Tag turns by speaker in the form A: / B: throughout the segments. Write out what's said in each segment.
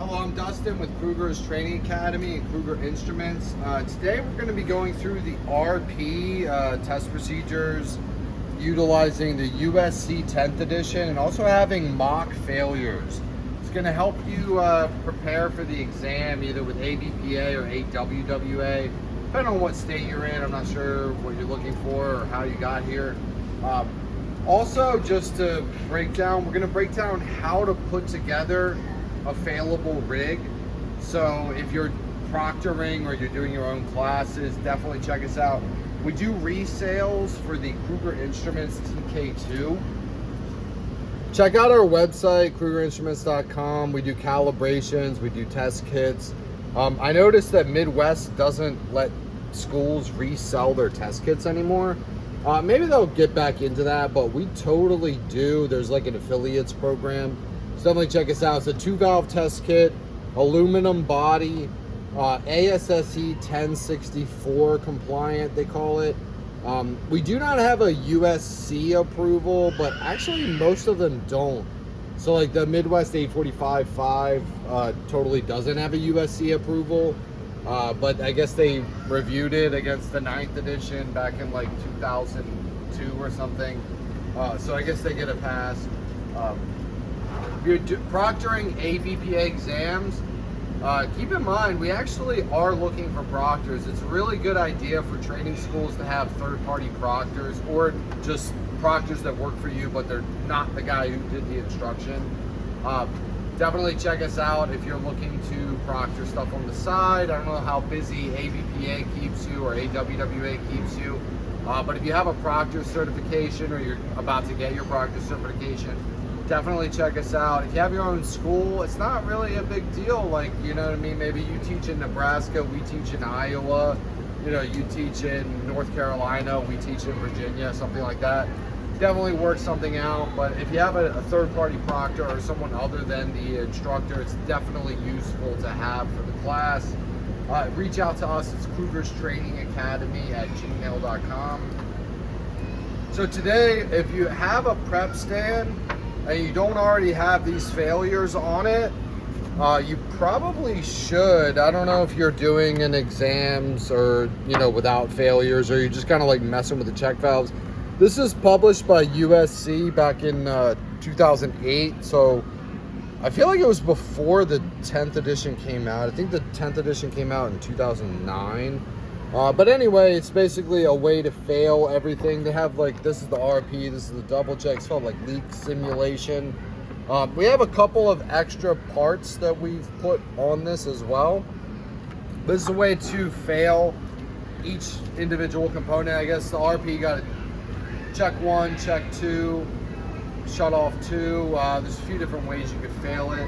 A: Hello, I'm Dustin with Kruger's Training Academy and Kruger Instruments. Today we're going to be going through the RP test procedures, utilizing the USC 10th edition and also having mock failures. It's going to help you prepare for the exam either with ABPA or AWWA, depending on what state you're in. I'm not sure what you're looking for or how you got here. Also, just to break down, we're going to break down how to put together a failable rig. So if you're proctoring or you're doing your own classes, definitely check us out. We do resales for the Kruger Instruments TK2. Check out our website, krugerinstruments.com. We do calibrations, we do test kits. I noticed that Midwest doesn't let schools resell their test kits anymore. Maybe they'll get back into that, but we totally do. There's like an affiliates program. So definitely check us out. It's a 2-valve test kit, aluminum body, ASSE 1064 compliant, they call it. We do not have a USC approval, but actually most of them don't. So like the Midwest 845-5 totally doesn't have a USC approval, but I guess they reviewed it against the 9th edition back in like 2002 or something. So I guess they get a pass. If you're proctoring ABPA exams, keep in mind we actually are looking for proctors. It's a really good idea for training schools to have third-party proctors or just proctors that work for you, but they're not the guy who did the instruction. Definitely check us out if you're looking to proctor stuff on the side. I don't know how busy ABPA keeps you or AWWA keeps you, but if you have a proctor certification or you're about to get your proctor certification, definitely check us out. If you have your own school, it's not really a big deal. Like, you know what I mean? Maybe you teach in Nebraska, we teach in Iowa, you know, you teach in North Carolina, we teach in Virginia, something like that. Definitely work something out. But if you have a third-party proctor or someone other than the instructor, it's definitely useful to have for the class. Reach out to us. It's Kruger's Training Academy at gmail.com. So today, if you have a prep stand and you don't already have these failures on it, you probably should. I don't know if you're doing an exams or, you know, without failures, or you're just kind of like messing with the check valves. This is published by USC back in 2008, so I feel like it was before the 10th edition came out. I think the 10th edition came out in 2009. But anyway, it's basically a way to fail everything. They have like, this is the RP, this is the double check. It's called like leak simulation. We have a couple of extra parts that we've put on this as well. This is a way to fail each individual component. I guess the RP got to check 1, check 2, shut off 2. There's a few different ways you could fail it.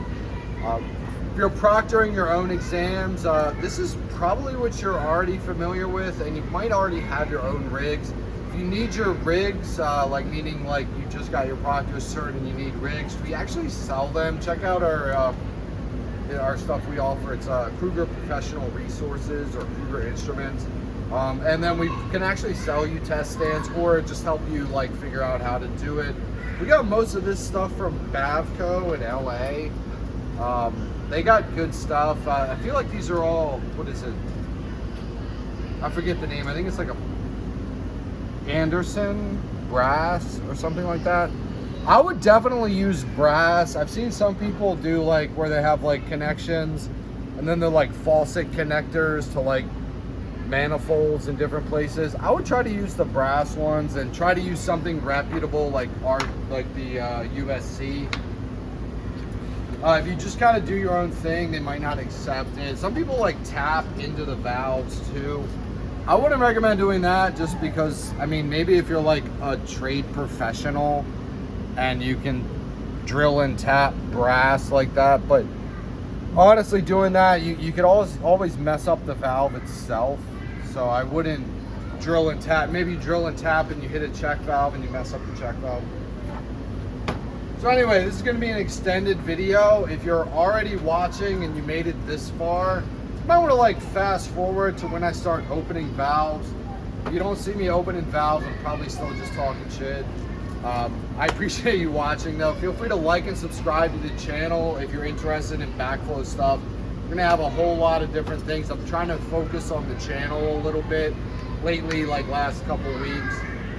A: If you're proctoring your own exams, this is probably what you're already familiar with, and you might already have your own rigs. If you need your rigs, like meaning like you just got your proctor's cert and you need rigs, we actually sell them. Check out our stuff we offer. It's Kruger Professional Resources or Kruger Instruments. And then we can actually sell you test stands or just help you like figure out how to do it. We got most of this stuff from Bavco in LA. They got good stuff. I feel like these are all, what is it? I forget the name. I think it's like a Anderson brass or something like that. I would definitely use brass. I've seen some people do like where they have like connections and then they're like faucet connectors to like manifolds in different places. I would try to use the brass ones and try to use something reputable like the USC. If you just kind of do your own thing, they might not accept it. Some people like tap into the valves too. I wouldn't recommend doing that just because, I mean, maybe if you're like a trade professional and you can drill and tap brass like that, but honestly doing that, you could always mess up the valve itself. So I wouldn't drill and tap. Maybe you drill and tap and you hit a check valve and you mess up the check valve. So anyway, this is going to be an extended video. If you're already watching and you made it this far, you might want to like fast forward to when I start opening valves. If you don't see me opening valves, I'm probably still just talking shit. I appreciate you watching though. Feel free to like and subscribe to the channel if you're interested in backflow stuff. We're gonna have a whole lot of different things. I'm trying to focus on the channel a little bit lately, like last couple weeks.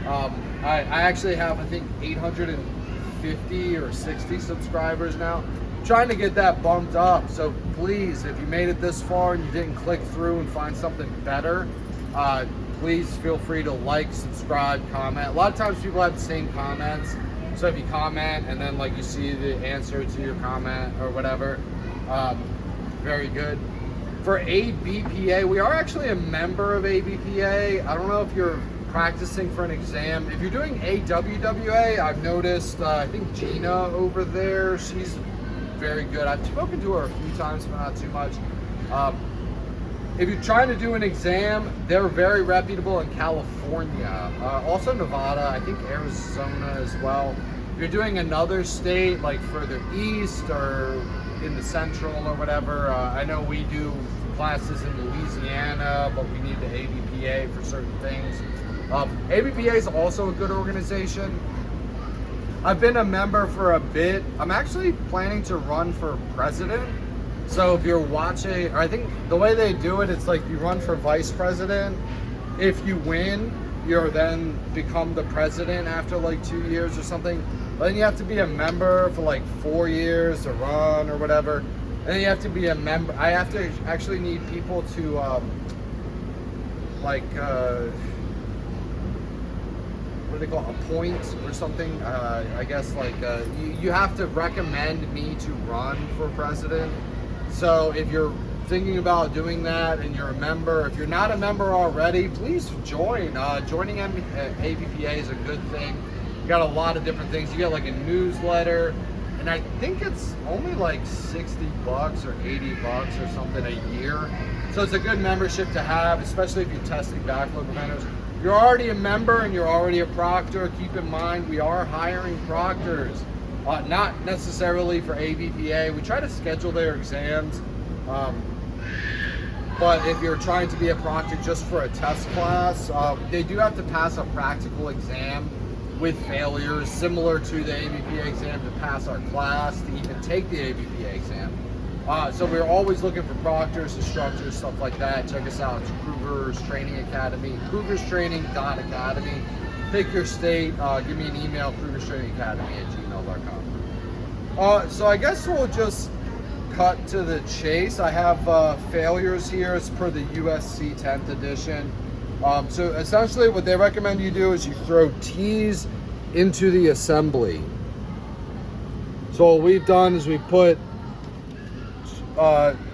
A: I actually have, I think, 850 or 60 subscribers now. I'm trying to get that bumped up. So please, if you made it this far and you didn't click through and find something better, please feel free to like, subscribe, comment. A lot of times people have the same comments. So if you comment and then like you see the answer to your comment or whatever, very good. For ABPA, we are actually a member of ABPA. I don't know if you're practicing for an exam. If you're doing AWWA, I've noticed, I think Gina over there, she's very good. I've spoken to her a few times, but not too much. If you're trying to do an exam, they're very reputable in California. Also Nevada, I think Arizona as well. If you're doing another state, like further east or in the central or whatever, I know we do classes in Louisiana, but we need the ABPA for certain things. ABPA is also a good organization. I've been a member for a bit. I'm actually planning to run for president. So if you're watching, or I think the way they do it, it's like you run for vice president. If you win, you're then become the president after like 2 years or something. But then you have to be a member for like 4 years to run or whatever. And then you have to be a member. I have to actually need people to what do they call it? Appoint or something. I guess like you have to recommend me to run for president. So if you're thinking about doing that and you're a member, if you're not a member already, please join. Joining ABPA is a good thing. You got a lot of different things. You get like a newsletter, and I think it's only like 60 bucks or 80 bucks or something a year. So it's a good membership to have, especially if you're testing backflow preventers. You're already a member and you're already a proctor. Keep in mind, we are hiring proctors. Not necessarily for ABPA. We try to schedule their exams, but if you're trying to be a proctor just for a test class, they do have to pass a practical exam with failures similar to the ABPA exam to pass our class to even take the ABPA exam. So we're always looking for proctors, instructors, stuff like that. Check us out. It's Kruger's Training Academy, krugerstraining.academy. Pick your state. Give me an email, krugerstrainingacademy@gmail.com. So I guess we'll just cut to the chase. I have failures here as per the USC 10th edition. So essentially what they recommend you do is you throw T's into the assembly. So what we've done is we put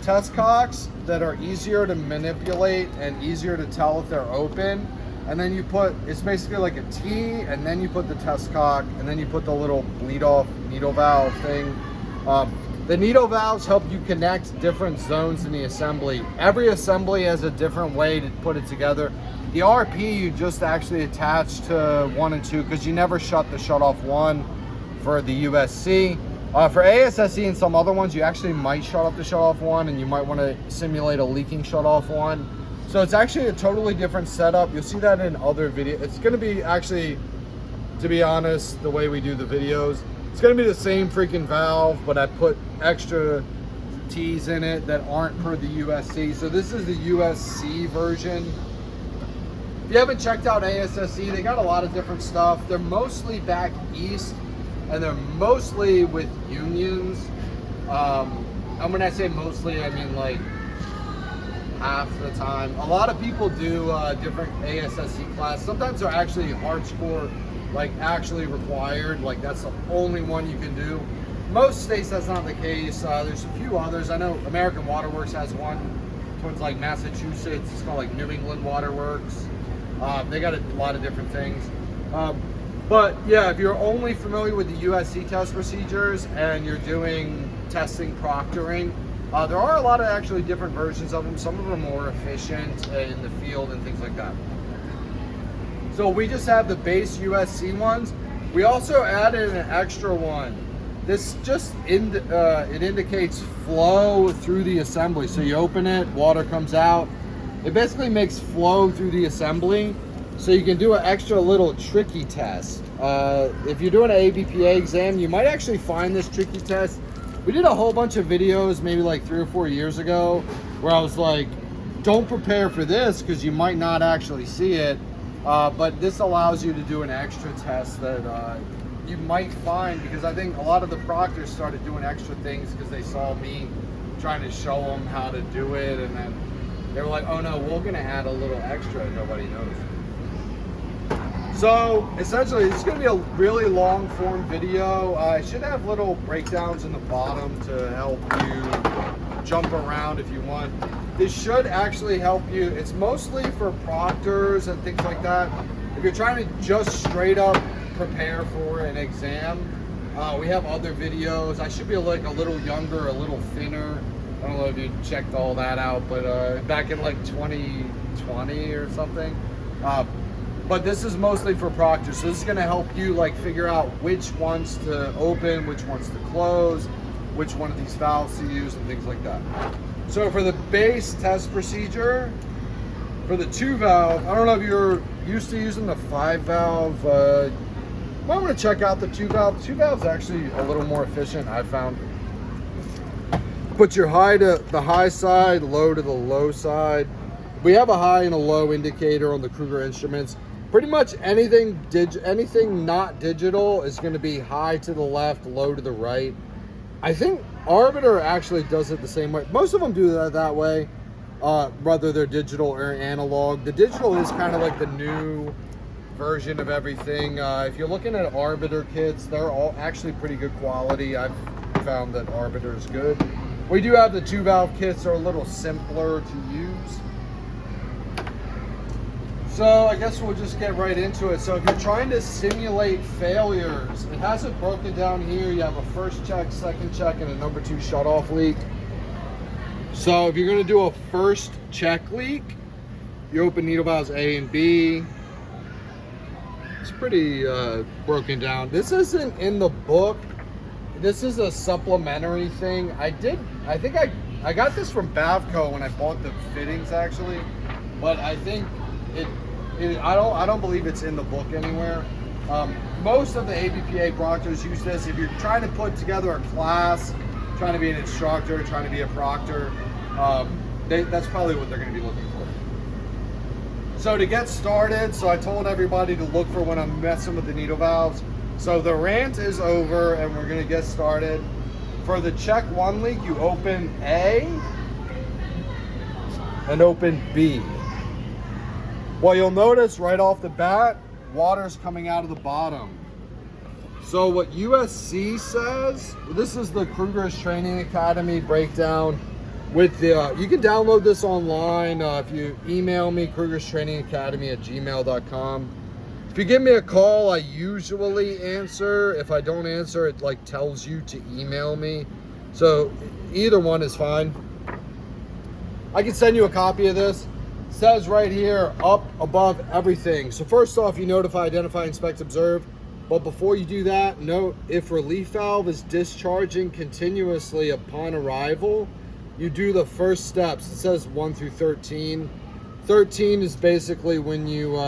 A: test cocks that are easier to manipulate and easier to tell if they're open. And then you put, it's basically like a T, and then you put the test cock, and then you put the little bleed off needle valve thing. The needle valves help you connect different zones in the assembly. Every assembly has a different way to put it together. The RP you just actually attach to 1 and 2 because you never shut the shutoff 1 for the USC. For ASSE and some other ones, you actually might shut off the shutoff 1 and you might want to simulate a leaking shutoff 1. So it's actually a totally different setup. You'll see that in other videos. It's going to be actually, to be honest, the way we do the videos, it's going to be the same freaking valve, but I put extra T's in it that aren't per the USC. So this is the USC version. If you haven't checked out ASSE, they got a lot of different stuff. They're mostly back east, and they're mostly with unions. And when I say mostly, I mean like half the time. A lot of people do different ASSE class. Sometimes they're actually hard score, like actually required. Like that's the only one you can do. Most states that's not the case. There's a few others. I know American Waterworks has one towards like Massachusetts. It's called like New England Waterworks. They got a lot of different things. But yeah, if you're only familiar with the USC test procedures and you're doing testing proctoring, there are a lot of actually different versions of them. Some of them are more efficient in the field and things like that. So we just have the base USC ones. We also added an extra one. This just it indicates flow through the assembly. So you open it, water comes out. It basically makes flow through the assembly. So you can do an extra little tricky test. If you're doing an ABPA exam, you might actually find this tricky test. We did a whole bunch of videos maybe like 3 or 4 years ago where I was like, don't prepare for this because you might not actually see it. But this allows you to do an extra test that you might find, because I think a lot of the proctors started doing extra things because they saw me trying to show them how to do it, and then they were like, oh no, we're gonna add a little extra nobody knows. So essentially it's gonna be a really long form video. I should have little breakdowns in the bottom to help you jump around if you want. This should actually help you. It's mostly for proctors and things like that. If you're trying to just straight up prepare for an exam, we have other videos. I should be like a little younger, a little thinner. I don't know if you checked all that out, but back in like 2020 or something. But this is mostly for proctors. So this is gonna help you like figure out which ones to open, which ones to close, which one of these valves to use and things like that. So for the base test procedure, for the 2 valve, I don't know if you're used to using the 5 valve. You might want to check out the 2 valve. 2 valve is actually a little more efficient, I found. Put your high to the high side, low to the low side. We have a high and a low indicator on the Kruger instruments. Pretty much anything not digital is going to be high to the left, low to the right. I think Arbiter actually does it the same way. Most of them do that way, whether they're digital or analog. The digital is kind of like the new version of everything. If you're looking at Arbiter kits, they're all actually pretty good quality. I've found that Arbiter is good. We do have the 2 valve kits that are a little simpler to use. So I guess we'll just get right into it. So if you're trying to simulate failures, it has it broken down here. You have a first check, second check, and a number 2 shutoff leak. So if you're gonna do a first check leak, you open needle valves A and B. It's pretty broken down. This isn't in the book. This is a supplementary thing. I think I got this from Bavco when I bought the fittings actually, but I think I don't believe it's in the book anywhere. Most of the ABPA proctors use this. If you're trying to put together a class, trying to be an instructor, trying to be a proctor, that's probably what they're going to be looking for. So to get started, so I told everybody to look for when I'm messing with the needle valves. So the rant is over and we're going to get started. For the check 1 leak, you open A and open B. Well, you'll notice right off the bat, water's coming out of the bottom. So what USC says, this is the Kruger's Training Academy breakdown with the, you can download this online. If you email me, krugerstrainingacademy@gmail.com. If you give me a call, I usually answer. If I don't answer, it like tells you to email me. So either one is fine. I can send you a copy of this. It says right here, up, above, everything. So first off, you notify, identify, inspect, observe. But before you do that, note if relief valve is discharging continuously upon arrival, you do the first steps. It says 1 through 13. 13 is basically when you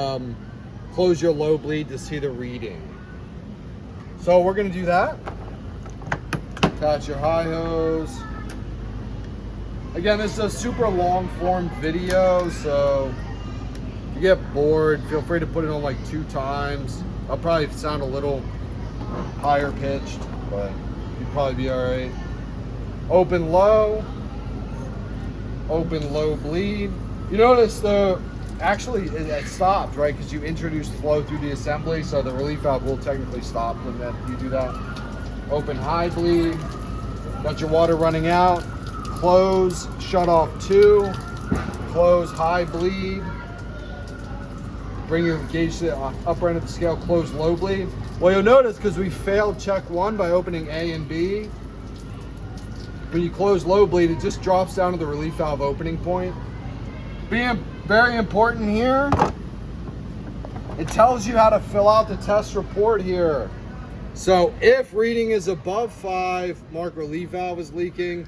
A: close your low bleed to see the reading. So we're gonna do that. Attach your high hose. Again, this is a super long form video, so if you get bored, feel free to put it on like 2 times. I'll probably sound a little higher pitched, but you'd probably be all right. Open low bleed. You notice actually it stopped, right? Because you introduced flow through the assembly, so the relief valve will technically stop when you do that. Open high bleed, got your water running out. Close, shut off 2, close high bleed. Bring your gauge to the upper end of the scale, close low bleed. Well, you'll notice because we failed check 1 by opening A and B, when you close low bleed, it just drops down to the relief valve opening point. Being very important here, it tells you how to fill out the test report here. So if reading is above 5, mark relief valve is leaking.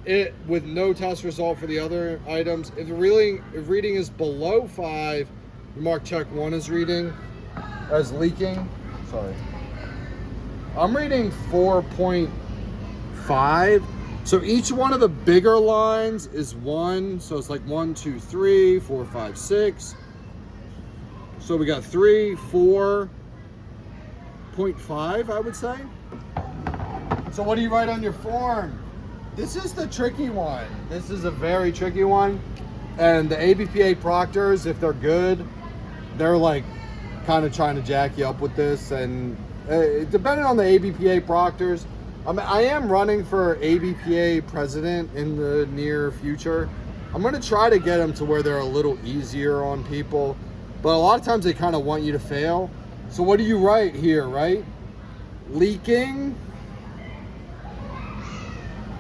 A: It with no test result for the other items. If reading is below 5, you mark check 1 as leaking. So sorry. I'm reading 4.5. So each one of the bigger lines is 1. So it's like 1, 2, 3, 4, 5, 6. So we got 3, 4.5, I would say. So what do you write on your form? This is the tricky one. This is a very tricky one. And the ABPA proctors, if they're good, they're like kind of trying to jack you up with this. And depending on the ABPA proctors, I am running for ABPA president in the near future. I'm going to try to get them to where they're a little easier on people. But a lot of times they kind of want you to fail. So what do you write here, right? Leaking.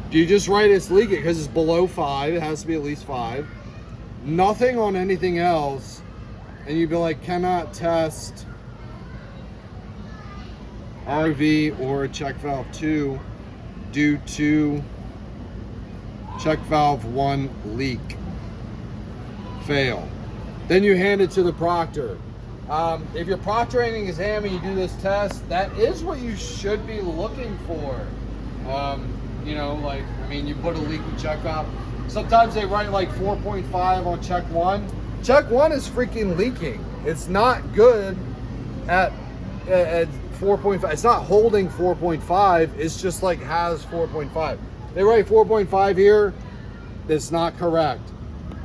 A: Do you just write it's leaking because it's below 5? It has to be at least 5. Nothing on anything else. And you'd be like, cannot test RV or check valve 2 due to check valve 1 leak. Fail. Then you hand it to the proctor. If you're proctoring an exam and you do this test, that is what you should be looking for. You know, like, I mean, you put a leaking check valve. Sometimes they write like 4.5 on check 1. Check 1 is freaking leaking. It's not good at 4.5. It's not holding 4.5. It's just like has 4.5. They write 4.5 here. That's not correct.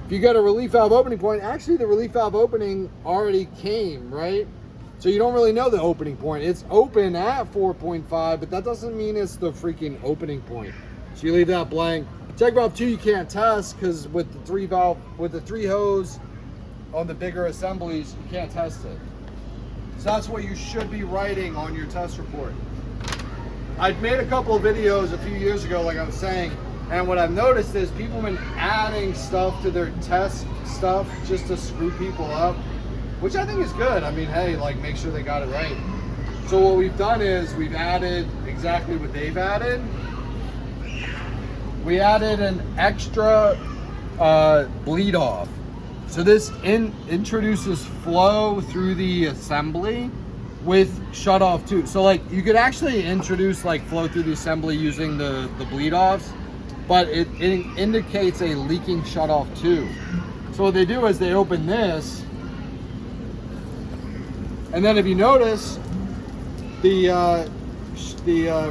A: If you get a relief valve opening point, actually the relief valve opening already came, right? So you don't really know the opening point. It's open at 4.5, but that doesn't mean it's the freaking opening point. So you leave that blank. Check valve 2 you can't test because with the 3 hose on the bigger assemblies, you can't test it. So that's what you should be writing on your test report. I'd made a couple of videos a few years ago, like I was saying, and what I've noticed is people have been adding stuff to their test stuff just to screw people up, which I think is good. I mean, hey, like make sure they got it right. So what we've done is we've added exactly what they've added. We added an extra bleed off. So this introduces flow through the assembly with shut off too. So like you could actually introduce like flow through the assembly using the bleed offs, but it indicates a leaking shut off too. So what they do is they open this, and then if you notice, the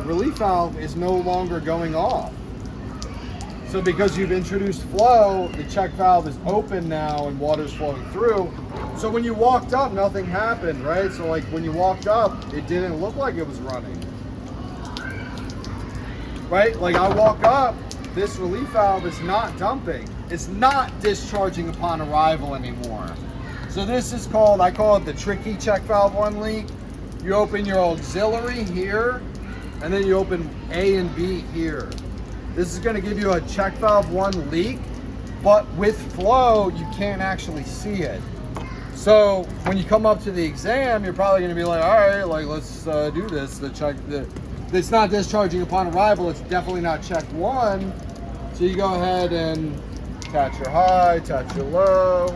A: relief valve is no longer going off. So because you've introduced flow, the check valve is open now and water's flowing through. So when you walked up, nothing happened, right? So like when you walked up, it didn't look like it was running. Right? Like I walk up, this relief valve is not dumping. It's not discharging upon arrival anymore. So this is called, I call it the tricky check valve 1 leak. You open your auxiliary here, and then you open A and B here. This is going to give you a check valve 1 leak, but with flow, you can't actually see it. So when you come up to the exam, you're probably going to be like, all right, like let's do this. It's not discharging upon arrival. It's definitely not check 1. So you go ahead and attach your high, attach your low.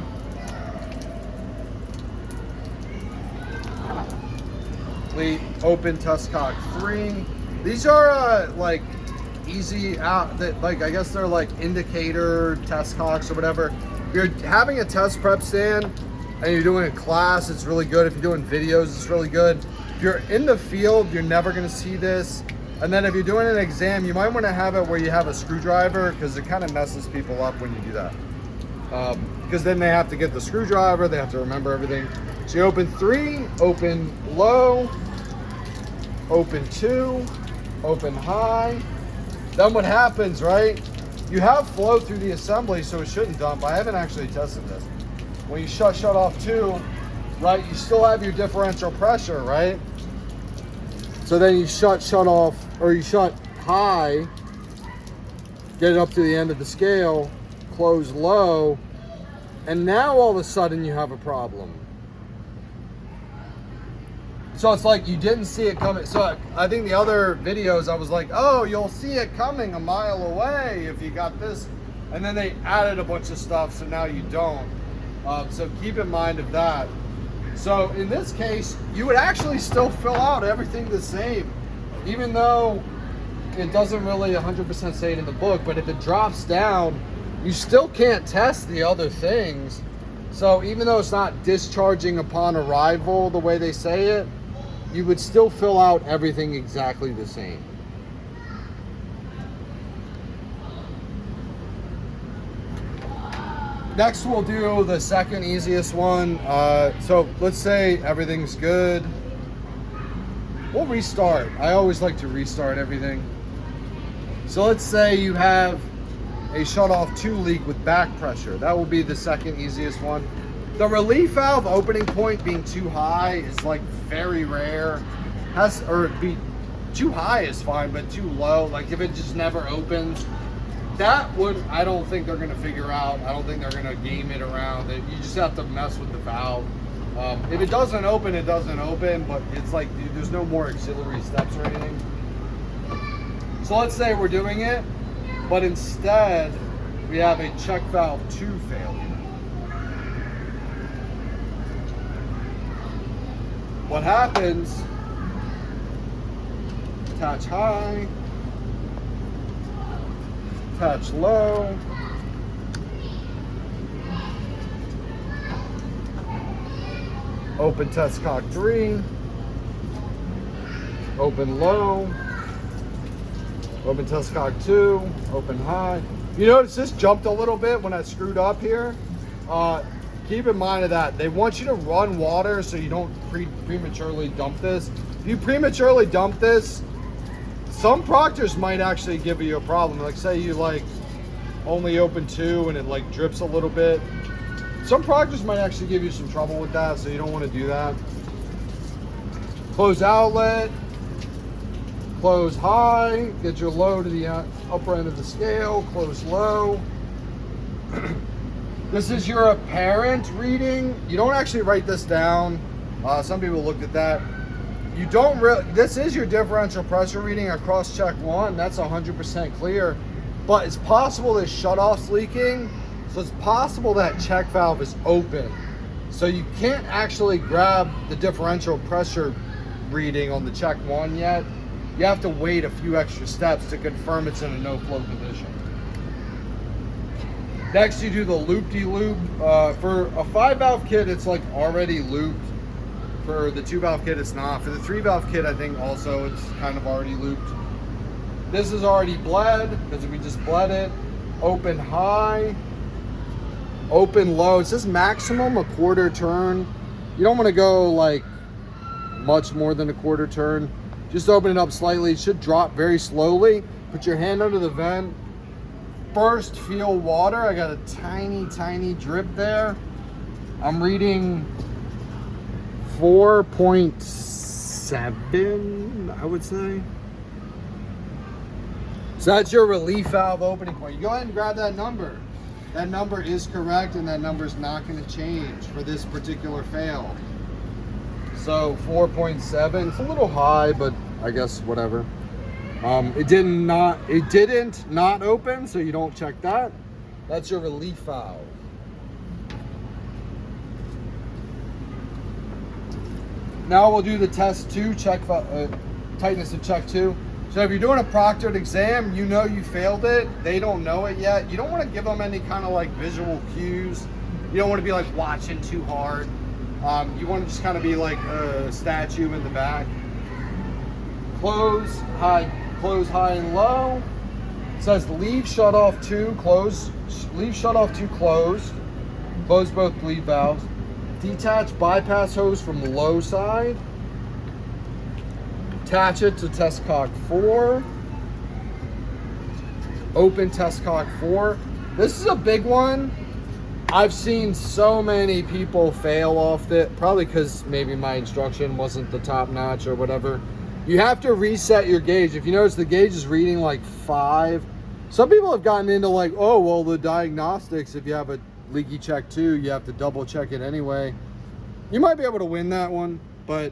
A: Open test cock 3. These are like easy out, that like I guess they're like indicator test cocks or whatever. If you're having a test prep stand and you're doing a class, it's really good. If you're doing videos, it's really good. If you're in the field, you're never going to see this. And then if you're doing an exam, you might want to have it where you have a screwdriver, because it kind of messes people up when you do that. Because then they have to get the screwdriver, they have to remember everything. So you open 3, open low, open 2, open high. Then what happens, right? You have flow through the assembly, so it shouldn't dump. I haven't actually tested this. When you shut off 2, right, you still have your differential pressure, right? So then you shut off, or you shut high, get it up to the end of the scale, close low, and now all of a sudden you have a problem. So it's like you didn't see it coming. So I think the other videos I was like, oh, you'll see it coming a mile away if you got this. And then they added a bunch of stuff, so now you don't. So keep in mind of that. So in this case, you would actually still fill out everything the same, even though it doesn't really 100% say it in the book, but if it drops down, you still can't test the other things. So even though it's not discharging upon arrival the way they say it, you would still fill out everything exactly the same. Next, we'll do the second easiest one. So let's say everything's good. We'll restart. I always like to restart everything. So let's say you have a shutoff 2 leak with back pressure. That will be the second easiest one. The relief valve opening point being too high is like very rare. Or be too high is fine, but too low, like if it just never opens, that would, I don't think they're gonna figure out. I don't think they're gonna game it around. You just have to mess with the valve. If it doesn't open, it doesn't open, but it's like there's no more auxiliary steps or anything. So let's say we're doing it, but instead we have a check valve 2 failure. What happens, attach high, attach low, open test cock 3, open low, open test cock 2, open high. You notice this jumped a little bit when I screwed up here. Keep in mind of that. They want you to run water so you don't prematurely dump this. If you prematurely dump this, some proctors might actually give you a problem. Like say you like only open 2 and it like drips a little bit. Some proctors might actually give you some trouble with that, so you don't want to do that. Close outlet, close high, get your low to the upper end of the scale, close low. This is your apparent reading. You don't actually write this down. Some people looked at that. You don't really, this is your differential pressure reading across check 1. That's 100% clear. But it's possible that shutoff's leaking. So it's possible that check valve is open. So you can't actually grab the differential pressure reading on the check 1 yet. You have to wait a few extra steps to confirm it's in a no flow position. Next, you do the loop-de-loop. For a 5-valve kit, it's like already looped. For the 2-valve kit, it's not. For the 3-valve kit, I think also it's kind of already looped. This is already bled because we just bled it. Open high, open low. It says maximum a quarter turn. You don't want to go like much more than a quarter turn. Just open it up slightly. It should drop very slowly. Put your hand under the vent. First, feel water. I got a tiny drip there. I'm reading 4.7, I would say. So that's your relief valve opening point. You go ahead and grab that number. That number is correct, and that number is not going to change for this particular fail. So 4.7, it's a little high, but I guess whatever. It didn't not open, so you don't check that. That's your relief valve. Now we'll do the test 2, check tightness of check 2. So if you're doing a proctored exam, you know you failed it. They don't know it yet. You don't want to give them any kind of like visual cues. You don't want to be like watching too hard. You want to just kind of be like a statue in the back. Close high and low. It says leave shutoff 2 closed. Leave shutoff 2 closed. Close both bleed valves. Detach bypass hose from the low side. Attach it to test cock 4. Open test cock 4. This is a big one. I've seen so many people fail off it, probably because maybe my instruction wasn't the top notch or whatever. You have to reset your gauge. If you notice the gauge is reading like 5. Some people have gotten into like, oh, well, the diagnostics, if you have a leaky check 2, you have to double check it anyway. You might be able to win that one, but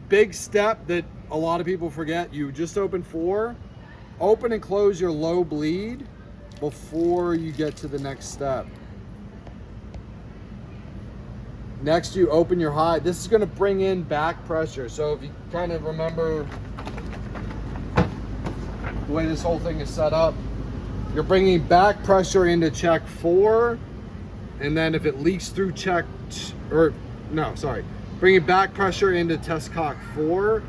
A: big step that a lot of people forget, you just open 4, open and close your low bleed before you get to the next step. Next, you open your high. This is going to bring in back pressure. So if you kind of remember the way this whole thing is set up, you're bringing back pressure into check 4, and then if it leaks through bringing back pressure into test cock 4.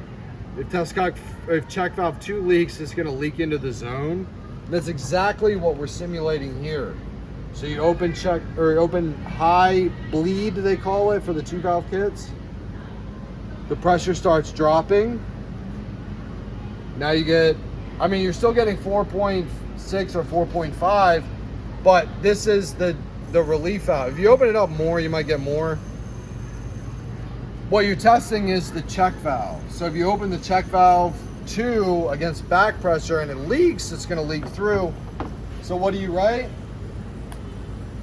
A: If check valve 2 leaks, it's going to leak into the zone. That's exactly what we're simulating here. So you open high bleed, they call it, for the 2 valve kits. The pressure starts dropping. Now you get, I mean, you're still getting 4.6 or 4.5, but this is the relief valve. If you open it up more, you might get more. What you're testing is the check valve. So if you open the check valve 2 against back pressure and it leaks, it's going to leak through. So what do you write?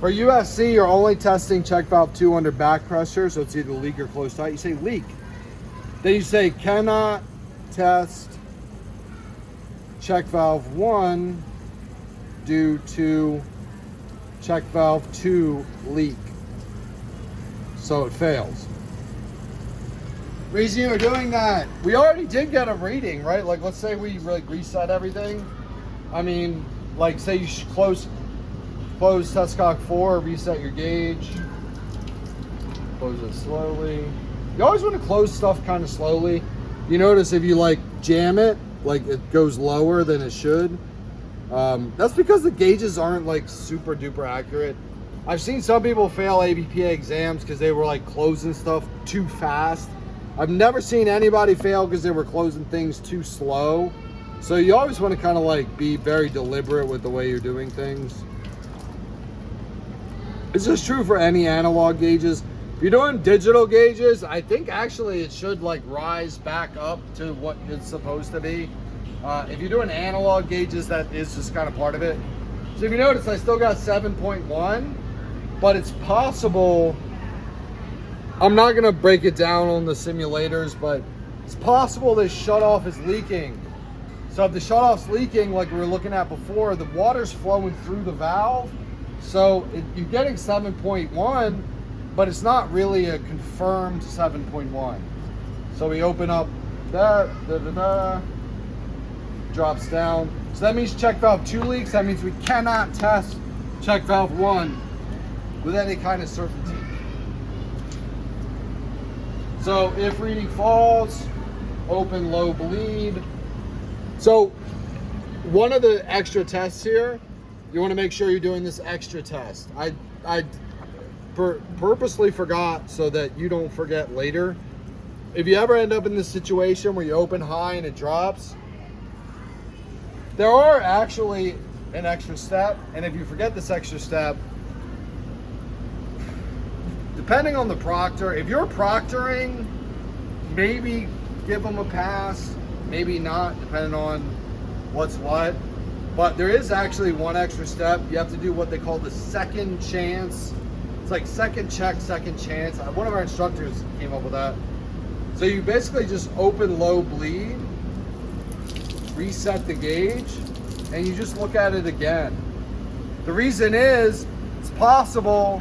A: For USC, you're only testing check valve 2 under back pressure, so it's either leak or close tight. You say leak. Then you say cannot test check valve 1 due to check valve 2 leak. So it fails. Reason you're doing that, we already did get a reading, right? Like, let's say we reset everything. I mean, like, say you close test cock 4, reset your gauge, close it slowly. You always want to close stuff kind of slowly. You notice if you like jam it, like it goes lower than it should. That's because the gauges aren't like super duper accurate. I've seen some people fail ABPA exams because they were like closing stuff too fast. I've never seen anybody fail because they were closing things too slow. So you always want to kind of like be very deliberate with the way you're doing things. It's just true for any analog gauges. If you're doing digital gauges, I think actually it should like rise back up to what it's supposed to be. If you're doing analog gauges, that is just kind of part of it. So if you notice, I still got 7.1, but it's possible. I'm not gonna break it down on the simulators, but it's possible this shutoff is leaking. So if the shutoff's leaking, like we were looking at before, the water's flowing through the valve. So you're getting 7.1, but it's not really a confirmed 7.1. So we open up that, drops down. So that means check valve 2 leaks. That means we cannot test check valve 1 with any kind of certainty. So if reading falls, open low bleed. So one of the extra tests here, you want to make sure you're doing this extra test. I purposely forgot so that you don't forget later. If you ever end up in this situation where you open high and it drops, there are actually an extra step, and if you forget this extra step, depending on the proctor, if you're proctoring, maybe give them a pass, maybe not, depending on what's what. But there is actually one extra step. You have to do what they call the second chance. It's like second check, second chance. One of our instructors came up with that. So you basically just open low bleed, reset the gauge, and you just look at it again. The reason is, it's possible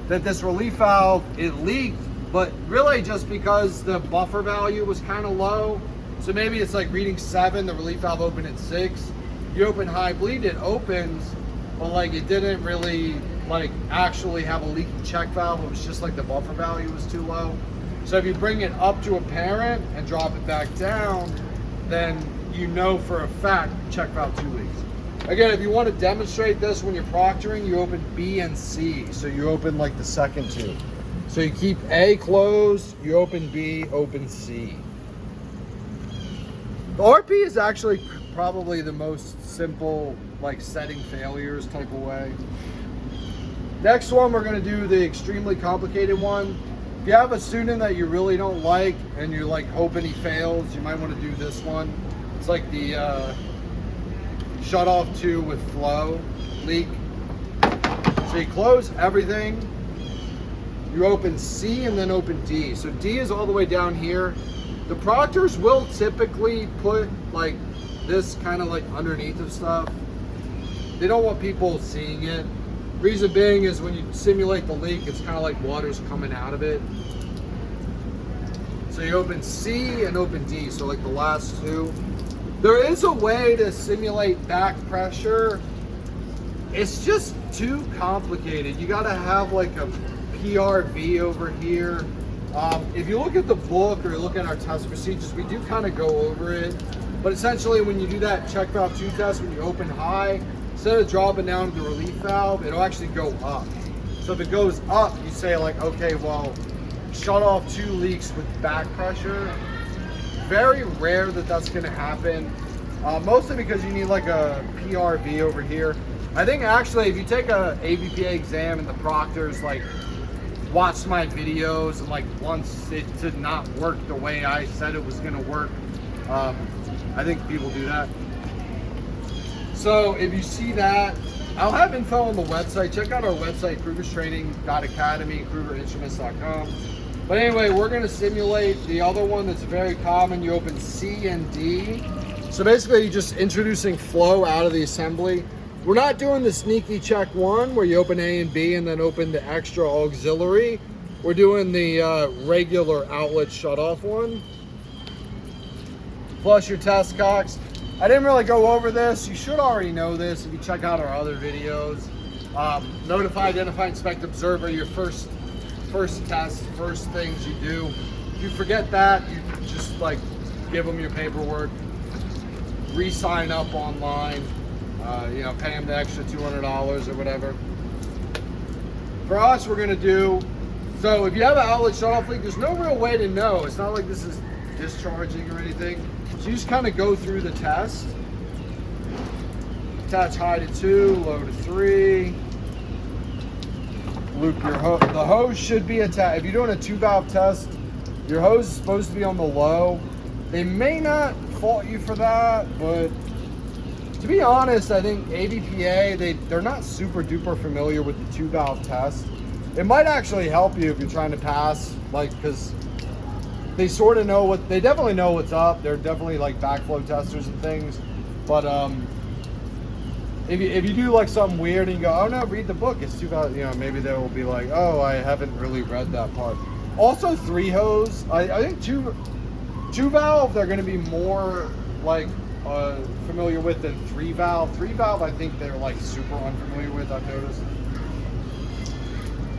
A: that this relief valve, it leaked, but really just because the buffer value was kind of low. So maybe it's like reading 7, the relief valve opened at 6. You open high bleed, it opens, but like it didn't really like actually have a leaking check valve. It was just like the buffer value was too low. So if you bring it up to a parent and drop it back down, then you know for a fact check valve 2 leaks. Again, if you want to demonstrate this when you're proctoring, you open B and C. So you open like the second 2. So you keep A closed, you open B, open C. The RP is actually probably the most simple, like setting failures type of way. Next one, we're going to do the extremely complicated one. If you have a student that you really don't like and you're like hoping he fails, you might want to do this one. It's like the shut off 2 with flow leak. So you close everything, you open C and then open D. So D is all the way down here. The proctors will typically put like this kind of like underneath of stuff. They don't want people seeing it. Reason being is when you simulate the leak, it's kind of like water's coming out of it. So you open C and open D, so like the last two. There is a way to simulate back pressure. It's just too complicated. You gotta have like a PRV over here. If you look at the book or you look at our test procedures, we do kind of go over it. But essentially when you do that check valve 2 test, when you open high, instead of dropping down to the relief valve, it'll actually go up. So if it goes up, you say like, okay, well, shut off 2 leaks with back pressure. Very rare that that's gonna happen. Mostly because you need like a PRV over here. I think actually if you take a ABPA exam and the proctors like watch my videos and like wants it to not work the way I said it was gonna work, I think people do that. So if you see that, I'll have info on the website. Check out our website, krugerstraining.academy, krugerinstruments.com. But anyway, we're gonna simulate the other one that's very common. You open C and D. So basically you're just introducing flow out of the assembly. We're not doing the sneaky check one where you open A and B and then open the extra auxiliary. We're doing the regular outlet shut off one. Flush your test cocks. I didn't really go over this. You should already know this if you check out our other videos. Notify, identify, inspect, observe are your first test, first things you do. If you forget that, you just like give them your paperwork, re-sign up online, you know, pay them the extra $200 or whatever. For us, we're gonna do, so if you have an outlet shut off leak, there's no real way to know. It's not like this is discharging or anything. So you just kind of go through the test. Attach high to 2, low to 3. Loop your hose. The hose should be attached. If you're doing a 2-valve test, your hose is supposed to be on the low. They may not fault you for that, but to be honest, I think ABPA, they're not super duper familiar with the 2-valve test. It might actually help you if you're trying to pass, like, because they sort of know they definitely know what's up. They're definitely like backflow testers and things. But if you do like something weird and you go, oh no, read the book, it's 2,000, you know, maybe they will be like, oh, I haven't really read that part. Also 3 hose, I think 2 valve, they're gonna be more like familiar with than 3 valve. 3 valve, I think they're like super unfamiliar with, I've noticed.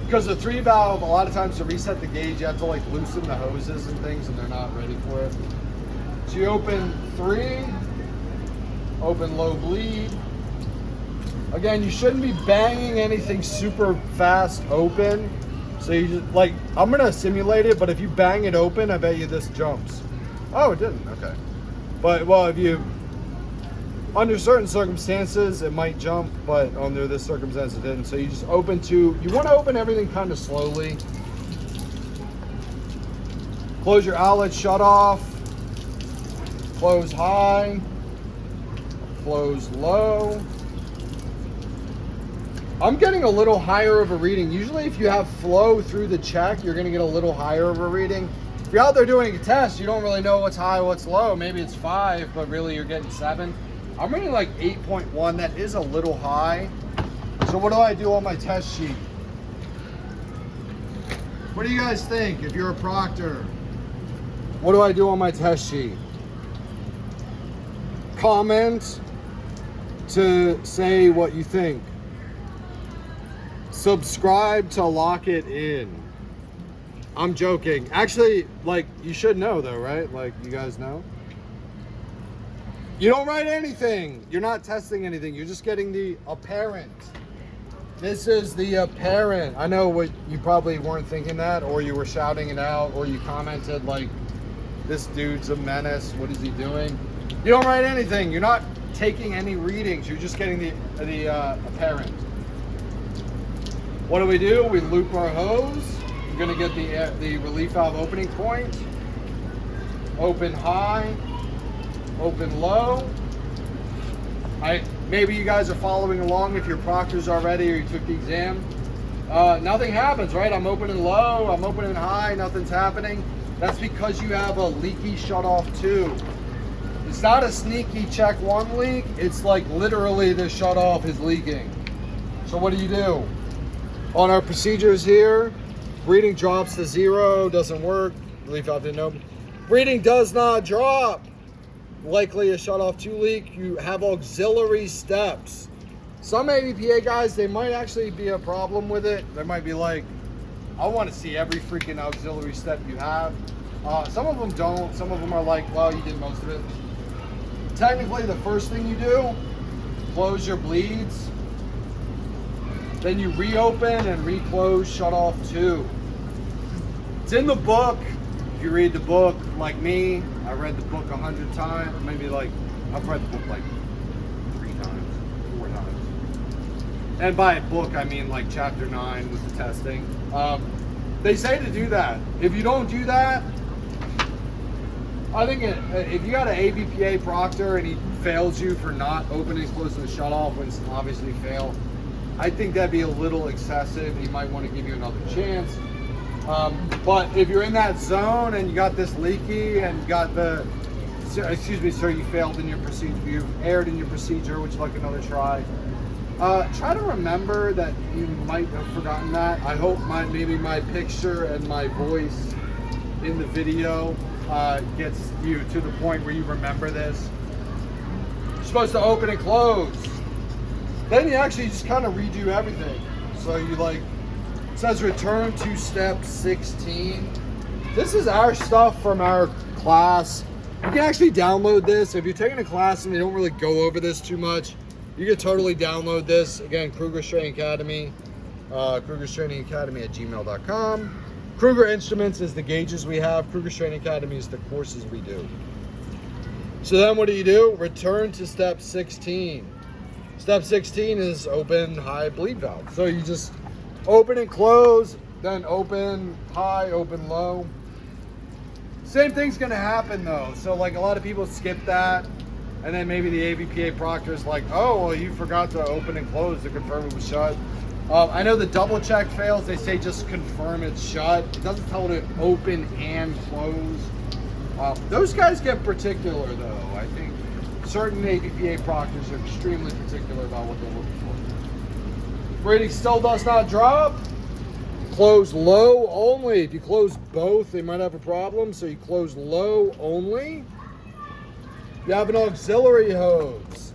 A: Because the 3 valve, a lot of times to reset the gauge, you have to like loosen the hoses and things, and they're not ready for it. So you open 3, open low bleed. Again, you shouldn't be banging anything super fast open. So you just like, I'm gonna simulate it, but if you bang it open, I bet you this jumps. Oh, it didn't, okay. But well, if you, under certain circumstances, it might jump, but under this circumstance, it didn't. So you just open you want to open everything kind of slowly. Close your outlet shut off. Close high. Close low. I'm getting a little higher of a reading. Usually if you have flow through the check, you're gonna get a little higher of a reading. If you're out there doing a test, you don't really know what's high, what's low. Maybe it's 5, but really you're getting 7. I'm reading like 8.1. That is a little high. So what do I do on my test sheet? What do you guys think if you're a proctor? What do I do on my test sheet? Comment to say what you think. Subscribe to lock it in. I'm joking. Actually, like, you should know though, right? Like, you guys know? You don't write anything. You're not testing anything. You're just getting the apparent. This is the apparent. I know what you probably weren't thinking that, or you were shouting it out, or you commented like, this dude's a menace. What is he doing? You don't write anything. You're not taking any readings. You're just getting the apparent. What do? We loop our hose. We're gonna get the relief valve opening point. Open high. Open low. Maybe you guys are following along if you're proctors already or you took the exam. Nothing happens, right? I'm opening low, I'm opening high, nothing's happening. That's because you have a leaky shut-off tube. It's not a sneaky check 1 leak, it's like literally the shut-off is leaking. So what do? On our procedures here, breathing drops to 0, doesn't work. Relief valve didn't open. Breathing does not drop. Likely a shut-off 2 leak. You have auxiliary steps. Some ABPA guys, they might actually be a problem with it. They might be like, I want to see every freaking auxiliary step you have. Some of them don't. Some of them are like, well, you did most of it. Technically, the first thing you do, close your bleeds. Then you reopen and reclose shut off 2. It's in the book. If you read the book, like me, I read the book 100 times. Maybe like, I've read the book like 3 times, 4 times. And by book, I mean like chapter 9 with the testing. They say to do that. If you don't do that, I think if you got an ABPA proctor and he fails you for not opening and closing the shut off when it's obviously failed, I think that'd be a little excessive. He might want to give you another chance. But if you're in that zone and you got this leaky and you got excuse me, sir, you failed in your procedure, you've erred in your procedure, would you like another try? Try to remember that you might have forgotten that. I hope maybe my picture and my voice in the video gets you to the point where you remember this. You're supposed to open and close. Then you actually just kind of redo everything. So you like, it says return to step 16. This is our stuff from our class. You can actually download this. If you're taking a class and they don't really go over this too much, you can totally download this. Again, Kruger's Training Academy, Kruger's Training Academy at gmail.com. Kruger Instruments is the gauges we have. Kruger's Training Academy is the courses we do. So then what do? Return to step 16. Step 16 is open high bleed valve. So you just open and close, then open high, open low. Same thing's gonna happen though. So like a lot of people skip that, and then maybe the ABPA proctor is like, oh, well, you forgot to open and close to confirm it was shut. I know the double check fails. They say just confirm it's shut. It doesn't tell it to open and close. Those guys get particular though. I think certain ABPA proctors are extremely particular about what they're looking for. Breathing still does not drop. Close low only. If you close both, they might have a problem. So you close low only. You have an auxiliary hose.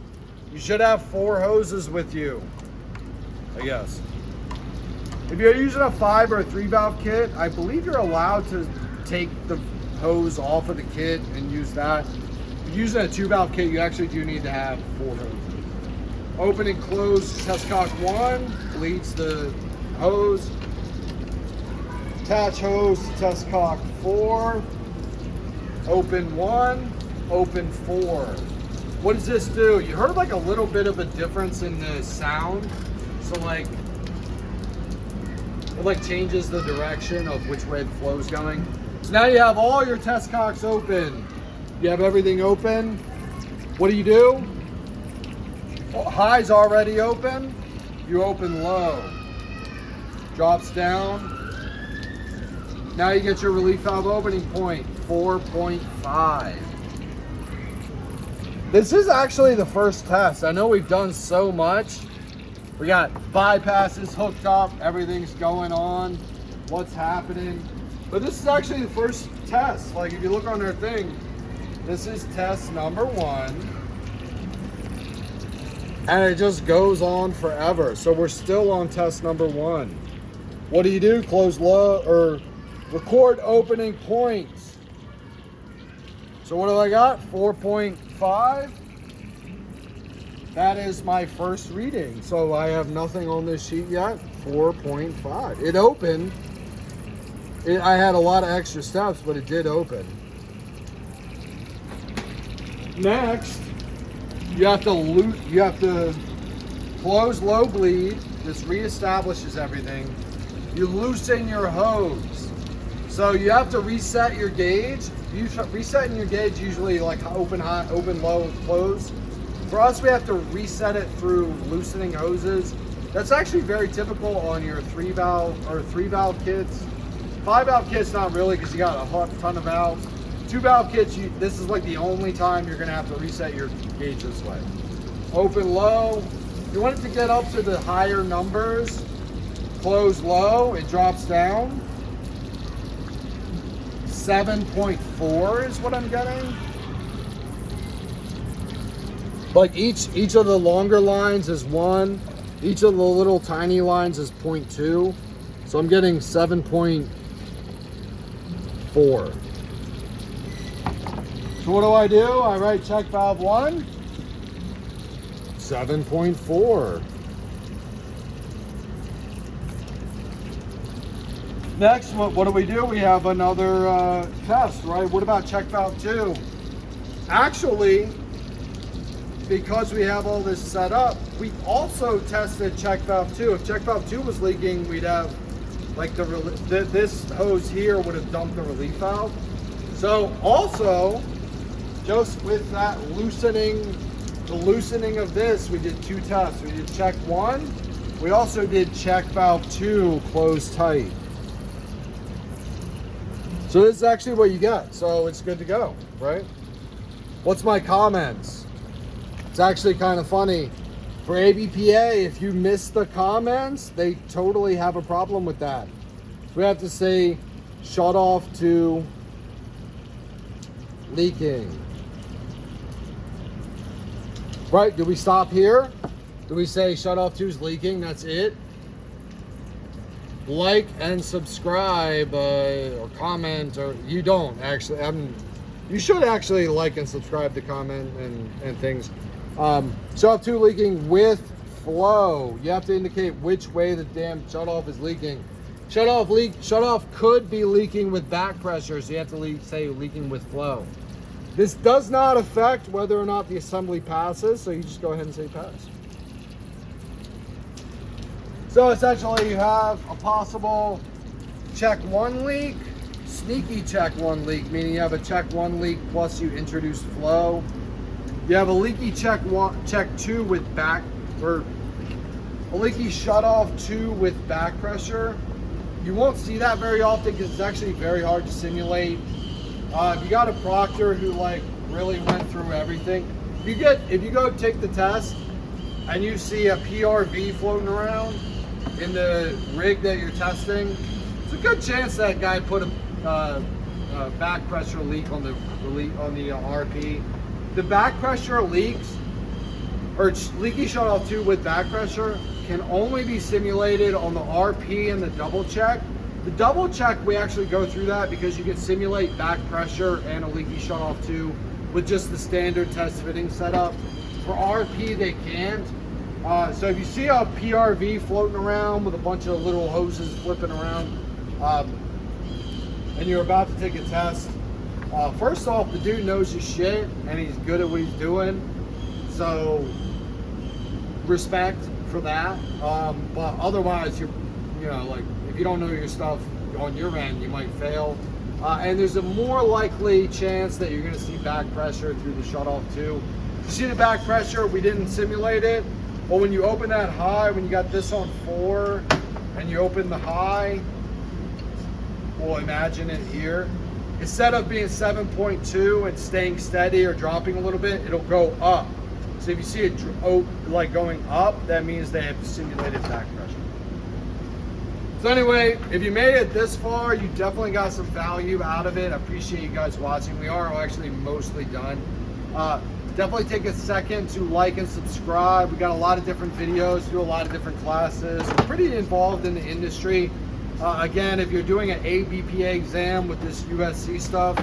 A: You should have 4 hoses with you, I guess. If you're using a 5 or a 3 valve kit, I believe you're allowed to take the hose off of the kit and use that. If you're using a 2 valve kit, you actually do need to have 4 hoses. Open and close test cock 1 leads the hose. Attach hose to test cock 4. Open 1, open 4. What does this do? You heard like a little bit of a difference in the sound. So like, it like changes the direction of which way the flow is going. So now you have all your test cocks open. You have everything open. What do? High's already open. You open low. Drops down. Now you get your relief valve opening point, 4.5. This is actually the first test. I know we've done so much. We got bypasses hooked up, everything's going on, what's happening. But this is actually the first test. Like if you look on their thing, this is test number 1. And it just goes on forever. So we're still on test number 1. What do? Close low or record opening points. So what do I got? 4.5. That is my first reading. So I have nothing on this sheet yet. 4.5. It opened. I had a lot of extra steps, but it did open. Next, you have to close low bleed. This reestablishes everything. You loosen your hose. So you have to reset your gauge. Resetting your gauge usually like open high, open low, close. For us, we have to reset it through loosening hoses. That's actually very typical on your 3 valve kits. 5 valve kits, not really, because you got a ton of valves. 2 valve kits, this is like the only time you're gonna have to reset your gauge this way. Open low, You want it to get up to the higher numbers, close low, it drops down. 7.4 is what I'm getting. Like each of the longer lines is 1. Each of the little tiny lines is 0.2. So I'm getting 7.4. So what do? I write check valve 1, 7.4. Next, what do? We have another test, right? What about check valve 2? Actually, because we have all this set up, we also tested check valve 2. If check valve 2 was leaking, we'd have like this hose here would have dumped the relief valve. So also, just with that the loosening of this, we did 2 tests. We did check 1. We also did check valve 2 closed tight. So this is actually what you get. So it's good to go, right? What's my comments? It's actually kind of funny. For ABPA, if you miss the comments, they totally have a problem with that. We have to say shut off to leaking. Right, do we stop here? Do we say shut off to is leaking, that's it? Like and subscribe or comment, or you don't actually. You should actually like and subscribe to comment and things. Shut off to leaking with flow. You have to indicate which way the damn shut off is leaking. Shut off could be leaking with back pressure, so you have to say leaking with flow. This does not affect whether or not the assembly passes, so you just go ahead and say pass. So essentially you have a possible check 1 leak, sneaky check 1 leak, meaning you have a check 1 leak plus you introduce flow. You have a leaky check 2 with back, or a leaky shut off 2 with back pressure. You won't see that very often because it's actually very hard to simulate. If you got a proctor who like really went through everything, if you go take the test and you see a PRV floating around in the rig that you're testing, it's a good chance that guy put a back pressure leak on the RP. The back pressure leaks, or leaky shut off 2 with back pressure, can only be simulated on the RP and the double check. The double check, we actually go through that because you can simulate back pressure and a leaky shut off 2 with just the standard test fitting setup. For RP, they can't. So if you see a PRV floating around with a bunch of little hoses flipping around, and you're about to take a test, first off, the dude knows his shit and he's good at what he's doing. So respect for that. But otherwise, like if you don't know your stuff on your end, you might fail. And there's a more likely chance that you're going to see back pressure through the shut off 2. You see the back pressure, we didn't simulate it. But when you open that high, when you got this on 4 and you open the high, we'll imagine it here. Instead of being 7.2 and staying steady or dropping a little bit, it'll go up. So if you see it like going up, that means they have simulated back pressure. So anyway, if you made it this far, you definitely got some value out of it. I appreciate you guys watching. We are actually mostly done. Definitely take a second to like and subscribe. We got a lot of different videos, do a lot of different classes. We're pretty involved in the industry. Again, if you're doing an ABPA exam with this USC stuff,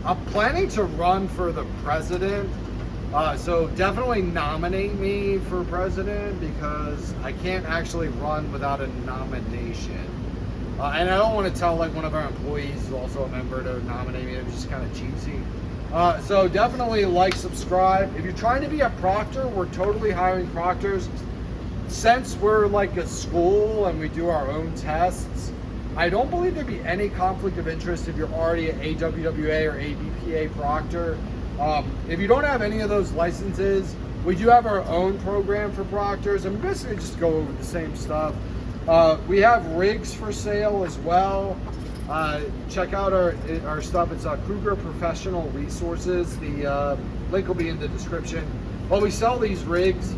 A: I'm planning to run for the president. So definitely nominate me for president because I can't actually run without a nomination. And I don't want to tell like one of our employees who's also a member to nominate me. It's just kind of cheesy. So definitely like, subscribe. If you're trying to be a proctor, we're totally hiring proctors. Since we're like a school and we do our own tests, I don't believe there'd be any conflict of interest if you're already an AWWA or ABPA proctor. If you don't have any of those licenses, we do have our own program for proctors, and we basically just go over the same stuff. We have rigs for sale as well. Check out our stuff. It's Kruger Professional Resources. The link will be in the description. Well, we sell these rigs.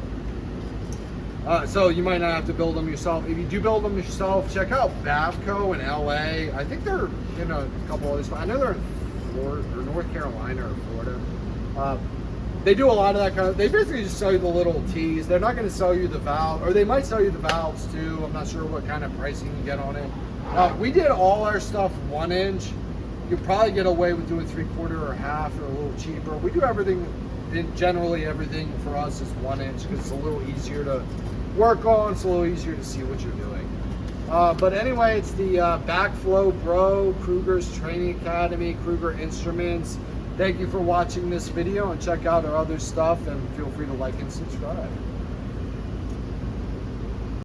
A: So you might not have to build them yourself. If you do build them yourself, check out Bavco in LA. I think they're in a couple of these. I know they're in Florida or North Carolina or Florida. They do a lot of that kind of. They basically just sell you the little T's. They're not going to sell you the valve, or they might sell you the valves too. I'm not sure what kind of pricing you get on it. We did all our stuff 1 inch. You probably get away with doing 3/4 or half, or a little cheaper. We do everything. Generally, everything for us is 1 inch because it's a little easier to work on. It's a little easier to see what you're doing. But anyway, it's the Backflow Bro, Kruger's Training Academy, Kruger Instruments. Thank you for watching this video, and check out our other stuff, and feel free to like and subscribe.